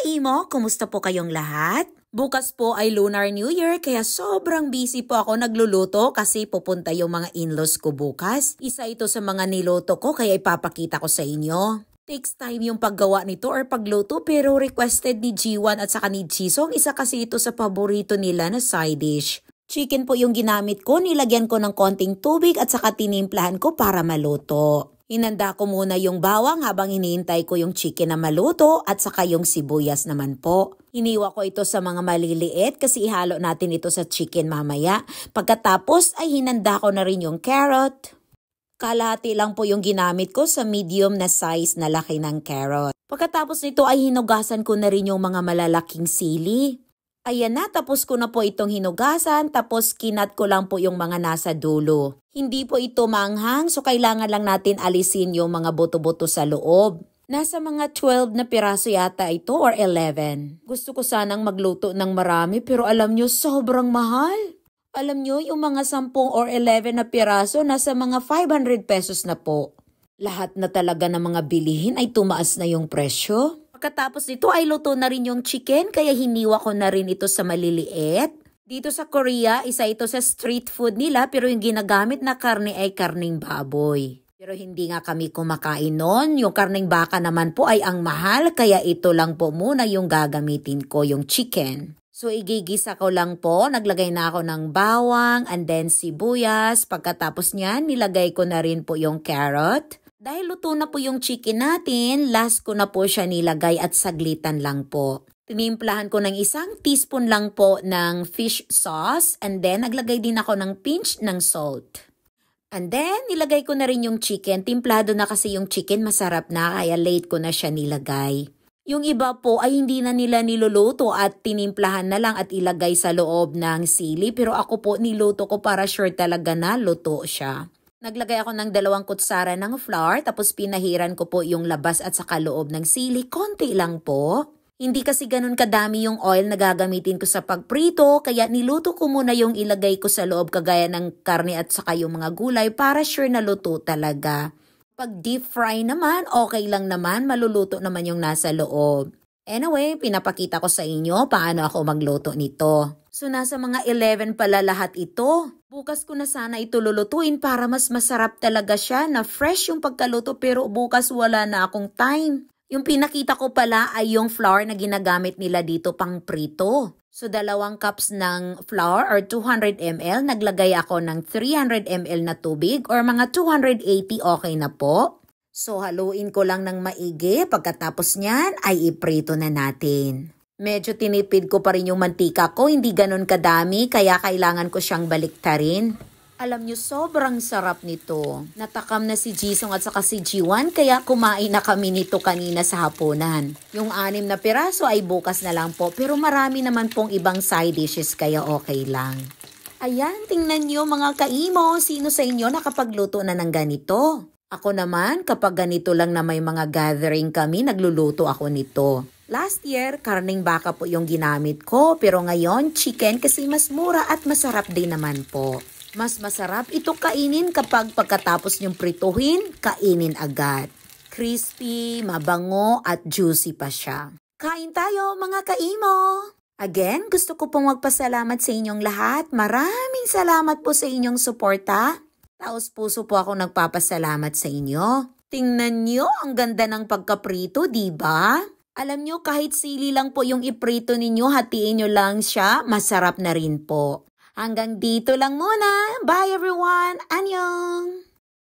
ka-imo, kumusta po kayong lahat? Bukas po ay Lunar New Year kaya sobrang busy po ako nagluluto kasi pupunta yung mga in-laws ko bukas. Isa ito sa mga niluto ko kaya ipapakita ko sa inyo. Takes time yung paggawa nito or pagluto pero requested ni G1 at saka ni Jisong, isa kasi ito sa paborito nila na side dish. Chicken po yung ginamit ko, nilagyan ko ng konting tubig at saka tinimplahan ko para maluto. Hinanda ko muna yung bawang habang hinihintay ko yung chicken na maluto at saka yung sibuyas naman po. Hiniwa ko ito sa mga maliliit kasi ihalo natin ito sa chicken mamaya. Pagkatapos ay hinanda ko na rin yung carrot. Kalahati lang po yung ginamit ko sa medium na size na laki ng carrot. Pagkatapos nito ay hinugasan ko na rin yung mga malalaking sili. Ayan na, tapos ko na po itong hinugasan, tapos kinat ko lang po yung mga nasa dulo. Hindi po ito maanghang, so kailangan lang natin alisin yung mga buto-buto sa loob. Nasa mga 12 na piraso yata ito or 11. Gusto ko sanang magluto ng marami pero alam nyo sobrang mahal. Alam nyo yung mga 10 or 11 na piraso nasa mga 500 pesos na po. Lahat na talaga ng mga bilihin ay tumaas na yung presyo. Pagkatapos nito ay luto na rin yung chicken kaya hiniwa ko na rin ito sa maliliit. Dito sa Korea, isa ito sa street food nila pero yung ginagamit na karne ay karning baboy. Pero hindi nga kami kumakain nun. Yung karning baka naman po ay ang mahal kaya ito lang po muna yung gagamitin ko, yung chicken. So igigisa ko lang po, naglagay na ako ng bawang and then sibuyas. Pagkatapos niyan, nilagay ko na rin po yung carrot. Dahil luto na po yung chicken natin, last ko na po siya nilagay at saglitan lang po. Tinimplahan ko ng 1 teaspoon lang po ng fish sauce and then naglagay din ako ng pinch ng salt. And then nilagay ko na rin yung chicken. Timplado na kasi yung chicken, masarap na kaya late ko na siya nilagay. Yung iba po ay hindi na nila niluluto at tinimplahan na lang at ilagay sa loob ng sili. Pero ako po niluto ko para sure talaga na luto siya. Naglagay ako ng 2 kutsara ng flour tapos pinahiran ko po yung labas at saka loob ng sili. Konti lang po. Hindi kasi ganun kadami yung oil na gagamitin ko sa pagprito kaya niluto ko muna yung ilagay ko sa loob kagaya ng karne at saka yung mga gulay para sure na luto talaga. Pag deep fry naman, okay lang naman, maluluto naman yung nasa loob. Anyway, pinapakita ko sa inyo paano ako magluto nito. So nasa mga 11 pala lahat ito. Bukas ko na sana ito lulutuin para mas masarap talaga siya na fresh yung pagkaluto pero bukas wala na akong time. Yung pinakita ko pala ay yung flour na ginagamit nila dito pang prito. So 2 cups ng flour or 200 ml, naglagay ako ng 300 ml na tubig or mga 280 okay na po. So haluin ko lang ng maigi, pagkatapos niyan ay iprito na natin. Medyo tinipid ko pa rin yung mantika ko, hindi ganun kadami kaya kailangan ko siyang baliktarin. Alam nyo, sobrang sarap nito. Natakam na si Jisong at saka si G1 kaya kumain na kami nito kanina sa hapunan. Yung 6 na piraso ay bukas na lang po pero marami naman pong ibang side dishes kaya okay lang. Ayan, tingnan nyo mga kaimo, sino sa inyo nakapagluto na ng ganito? Ako naman, kapag ganito lang na may mga gathering kami, nagluluto ako nito. Last year, karning baka po yung ginamit ko, pero ngayon, chicken kasi mas mura at masarap din naman po. Mas masarap ito kainin kapag pagkatapos nyong prituhin, kainin agad. Crispy, mabango at juicy pa siya. Kain tayo mga kaimo! Again, gusto ko pong magpasalamat sa inyong lahat. Maraming salamat po sa inyong suporta. Taos puso po ako nagpapasalamat sa inyo. Tingnan nyo, ang ganda ng pagkaprito, di ba? Alam nyo, kahit sili lang po yung iprito ninyo, hatiin nyo lang siya, masarap na rin po. Hanggang dito lang muna. Bye everyone! Annyeong!